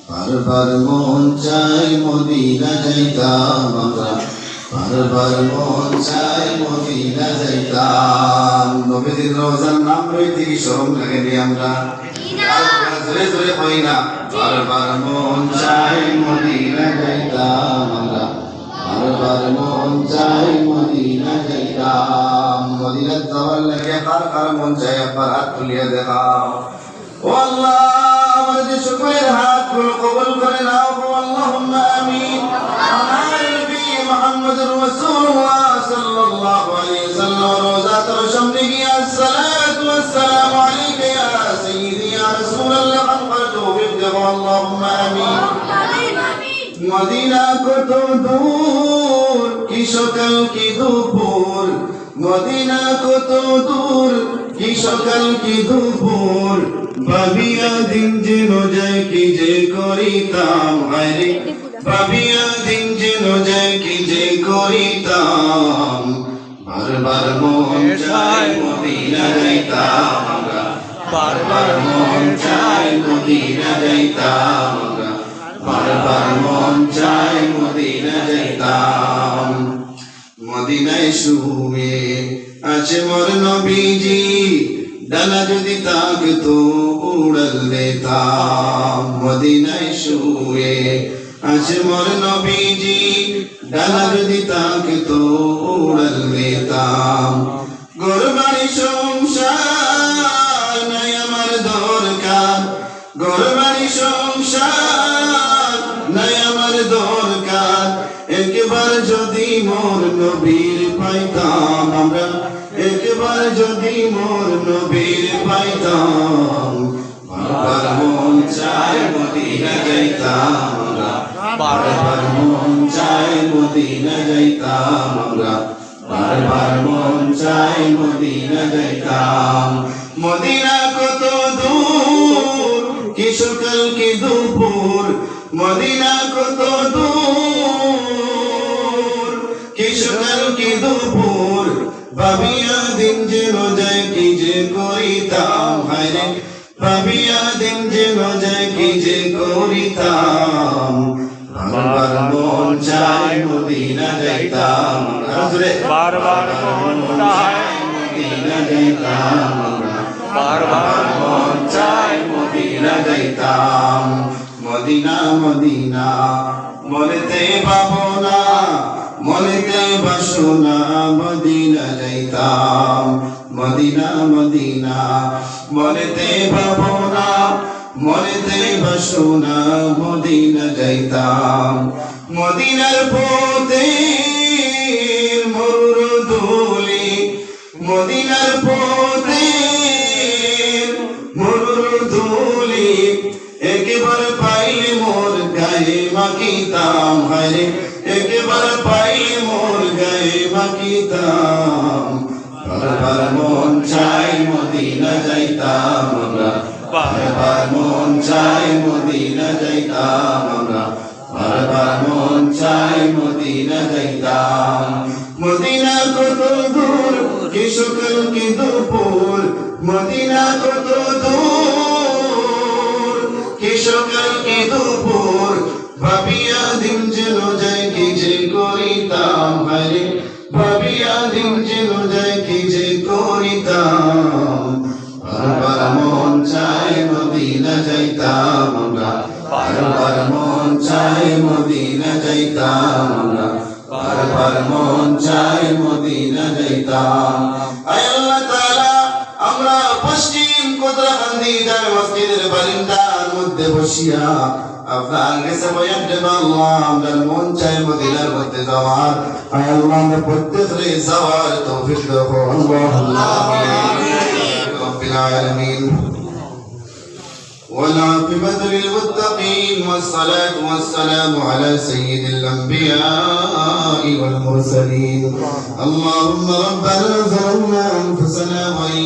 বারবার মন চাই মদিনা যাইতাম আমরা, বারবার মন চাই মদিনা যাইতাম। নবীর রওজার নাম লইতে কি শরম লাগেনি আমরা? জোরে জোরে কই না, বারবার মন চাই মদিনা যাইতাম আমরা, বারবার মন চাই মদিনা যাইতাম। মদিনা যাওয়ার লাগে কার কার মন চাই একবার হাত তুলিয়ে দেখাও। ও আল্লাহ, আমাদের সকলের হাতগুলো কবুল করে নাও। আল্লাহুম্মা আমিন। আমার নবী মুহাম্মদুর রাসূলুল্লাহ সাল্লাল্লাহু আলাইহি ওয়াসাল্লাম রওজাতুল সামনে গিয়ে আসসালাতু ওয়াসসালামু আলাইকা ইয়া সাইয়্যিদি ইয়া রাসূলুল্লাহ আনকাতু বিদেও। আল্লাহুম্মা আমিন। মদিনা কত দূর, কি সকাল কি দুপুর, মদিনা কত দূর, কি সকাল কি দুপুর, ভাবিয়া দিন যেন যায় কি যে করিতাম। হায়রে ভাবিয়া দিন যেন যায় কি যে করিতাম। বারবার মন চাই মদিনা যাইতাম আমরা, বারবার মন চাই মদিনা যাইতাম আমরা, বারবার মন চাই মদিনা যাইতাম। মদিনায় শুয়ে আছে মোর নবীজি, ডানা যদি থাকতো উড়াল দিতাম। মদিনায় শুয়ে আছে মোর নবীজি, ডানা যদি থাকতো উড়াল দিতাম। ঘরবাড়ি সংসার নাই আমার দরকার, ঘরবাড়ি সংসার নাই আমার দরকার, একবার যদি মোর নবীর পাইতাম আমরা, একবার যদি মোর নবীর পাইতাম। বারবার মন চাই মদিনা যাইতাম আমরা, বারবার মন চাই মদিনা যাইতাম আমরা, বারবার মন চাই মদিনা যাইতাম। মদিনা কত দূর, কি সকাল কি দুপুর, মদিনা কত দূর, কি সকাল কি দুপুর, ভাবিয়া দিন যেন যায় কি যে করিতাম। হায়রে ভাবিয়া দিন যেন যায় কি যে করিতাম। বারবার মন চাই মদিনা যাইতাম, বারবার মন চাই মদিনা যাইতাম, বারবার মন চাই মদিনা যাইতাম। মদিনা মদিনা বলতে পাবো না, মনেতে বাসনা মদিনা যাইতাম। মদিনা মদিনা বলতে পাবো না, মনেতে বাসনা মদিনা যাইতাম। মদিনার পথে মরুর ধুলি, মদিনার পথে মরুর ধুলি, একবার পাইলে মোর গায়ে মাখিতাম। হায়রে একবার পাইলে মোর গায়ে মাখিতাম। বারবার মন চাই মদিনা যাইতাম আমরা, বারবার মন চাই মদিনা যাইতাম আমরা, বারবার মন চাই মদিনা যাইতাম। মদিনা কত দূর, কি সকাল কি দুপুর, মদিনা কত দূর, কি সকাল কি দুপুর, ভাবিয়া দিন যেন যায় কি যে করিতাম। হায়রে ভাবিয়া দিন যেন যায় কি যে করিতাম। বারবার মন চাই মদিনা যাইতাম আমরা, বারবার মন চাই মদিনা যাইতাম আমরা, বারবার মন চাই মদিনা যাইতাম। আয় আল্লাহ তাআলা, আমরা পশ্চিম কোতরাকান্দি জামে মসজিদের বারিন্দার মধ্যে বসিয়া আপনার কাছে বয়ান দেব। আল্লাহ আমাদের মন চাই মদিনার মধ্যে যাওয়ার, আয় আল্লাহ আমরা প্রত্যেকরে যাওয়ার তৌফিক দাও। আল্লাহুম্মা আমিন রাব্বিল আলামিন। والعاقبة للمتقين والصلاة والسلام على سيد الأنبياء والمرسلين. اللهم ربنا ظلمنا أنفسنا وإن